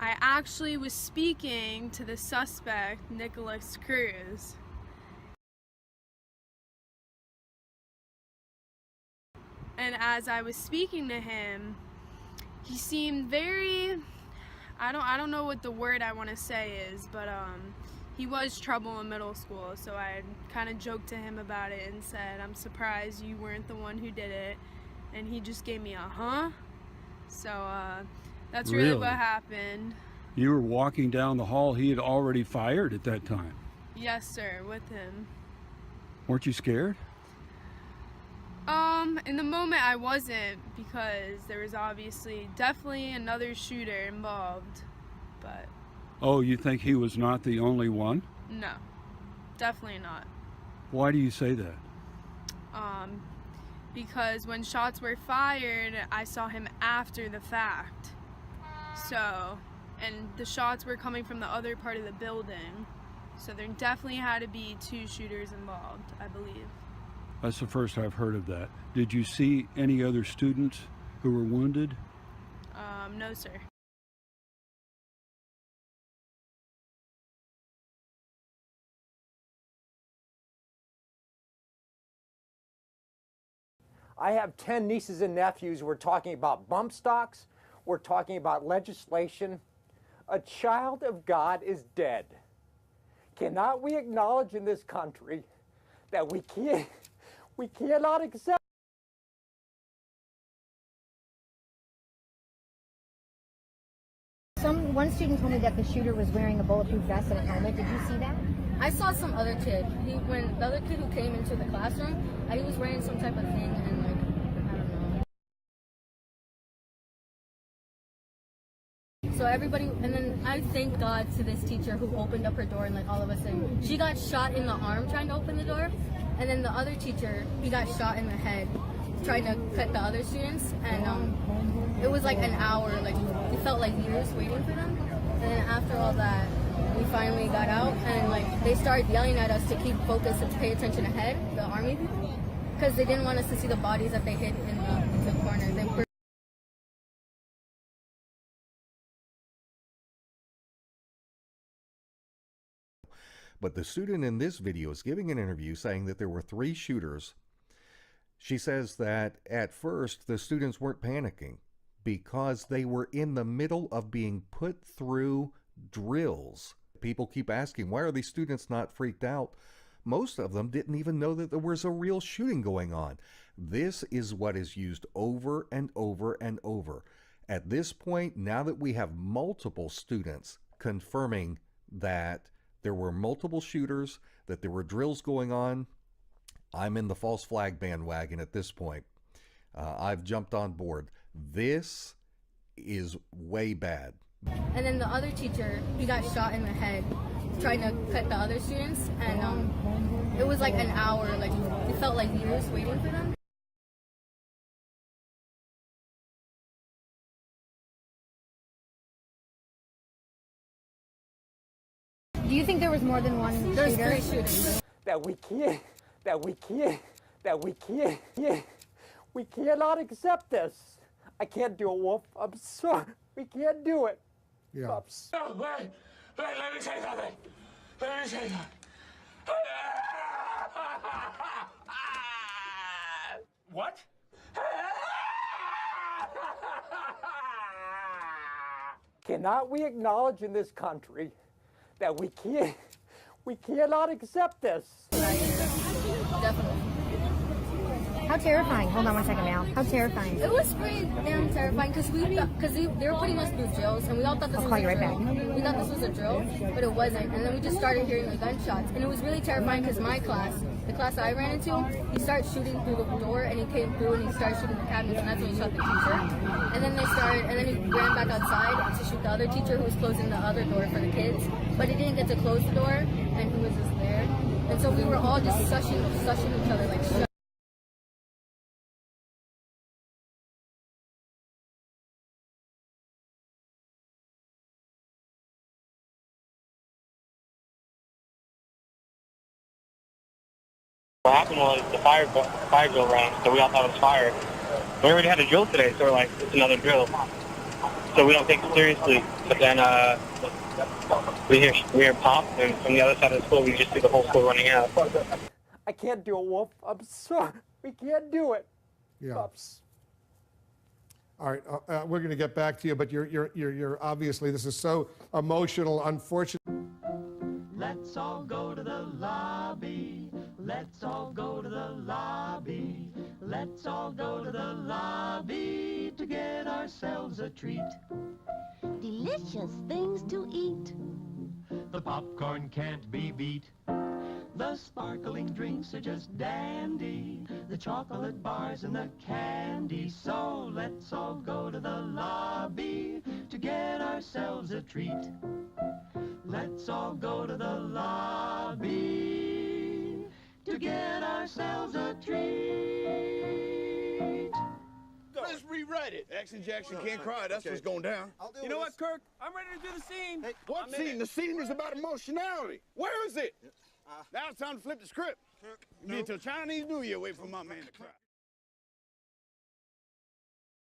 I actually was speaking to the suspect, Nicholas Cruz. And as I was speaking to him, he seemed very, I don't know what the word I want to say is, but he was trouble in middle school, so I kind of joked to him about it and said, I'm surprised you weren't the one who did it. And he just gave me a huh? So that's really what happened. You were walking down the hall, he had already fired at that time. Yes, sir, with him. Weren't you scared? In the moment I wasn't, because there was obviously definitely another shooter involved, but... Oh, you think he was not the only one? No, definitely not. Why do you say that? Because when shots were fired, I saw him after the fact. So, and the shots were coming from the other part of the building, so there definitely had to be two shooters involved, I believe. That's the first I've heard of that. Did you see any other students who were wounded? No, sir. I have 10 nieces and nephews. We're talking about bump stocks. We're talking about legislation. A child of God is dead. Cannot we acknowledge in this country that we cannot accept? One student told me that the shooter was wearing a bulletproof vest and a helmet. Did you see that? I saw some other kid. When the other kid who came into the classroom, he was wearing some type of thing, and like, I don't know. So everybody, and then I thank God to this teacher who opened up her door and let all of us in. She got shot in the arm trying to open the door, and then the other teacher, he got shot in the head trying to cut the other students, and it was like an hour, like it felt like years waiting for them. And then after all that, we finally got out, and like they started yelling at us to keep focused and to pay attention ahead, the army people, because they didn't want us to see the bodies that they hid in the corner. They were But the student in this video is giving an interview saying that there were 3 shooters. She says that at first the students weren't panicking because they were in the middle of being put through drills. People keep asking, why are these students not freaked out? Most of them didn't even know that there was a real shooting going on. This is what is used over and over and over. At this point, now that we have multiple students confirming that there were multiple shooters, that there were drills going on, I'm in the false flag bandwagon at this point. I've jumped on board. This is way bad. And then the other teacher, he got shot in the head trying to cut the other students, and it was like an hour, like it felt like years waiting for them. Do you think there was more than one shooter? There's 3 shooters. We cannot accept this. I can't do it, Wolf. I'm sorry. We can't do it. Yeah. No, wait, let me say something. Let me say something. What? Cannot we acknowledge in this country that we cannot accept this? Definitely. How terrifying. Hold on one second now. How terrifying. It was pretty damn terrifying because they were putting us through drills, and we all thought this was a drill. We thought this was a drill, but it wasn't. And then we just started hearing the gunshots, and it was really terrifying because my class, the class I ran into, he started shooting through the door, and he came through and he started shooting the cabinets, and that's when he shot the teacher. And then he ran back outside to shoot the other teacher who was closing the other door for the kids, but he didn't get to close the door, and he was just there. And so we were all just sushing each other like shut. What happened was the fire drill ran, so we all thought it was fire. We already had a drill today, so we're like, it's another drill. so we don't take it seriously. But then we hear pop, and from the other side of the school, we just see the whole school running out. I can't do it, Wolf. I'm sorry. We can't do it. Yeah. Pups. All right, we're going to get back to you, but you're obviously, this is so emotional, unfortunate. Let's all go to the lobby. Let's all go to the lobby. Let's all go to the lobby to get ourselves a treat. Delicious things to eat. The popcorn can't be beat. The sparkling drinks are just dandy. The chocolate bars and the candy. So let's all go to the lobby to get ourselves a treat. Let's all go to the lobby to get ourselves a treat. Let's rewrite it. Action Jackson can't cry. That's what's going down. You know what, Kirk? I'm ready to do the scene. Hey, what scene? The scene is about emotionality. Where is it? Now it's time to flip the script. Be until Chinese New Year wait for my man to cry.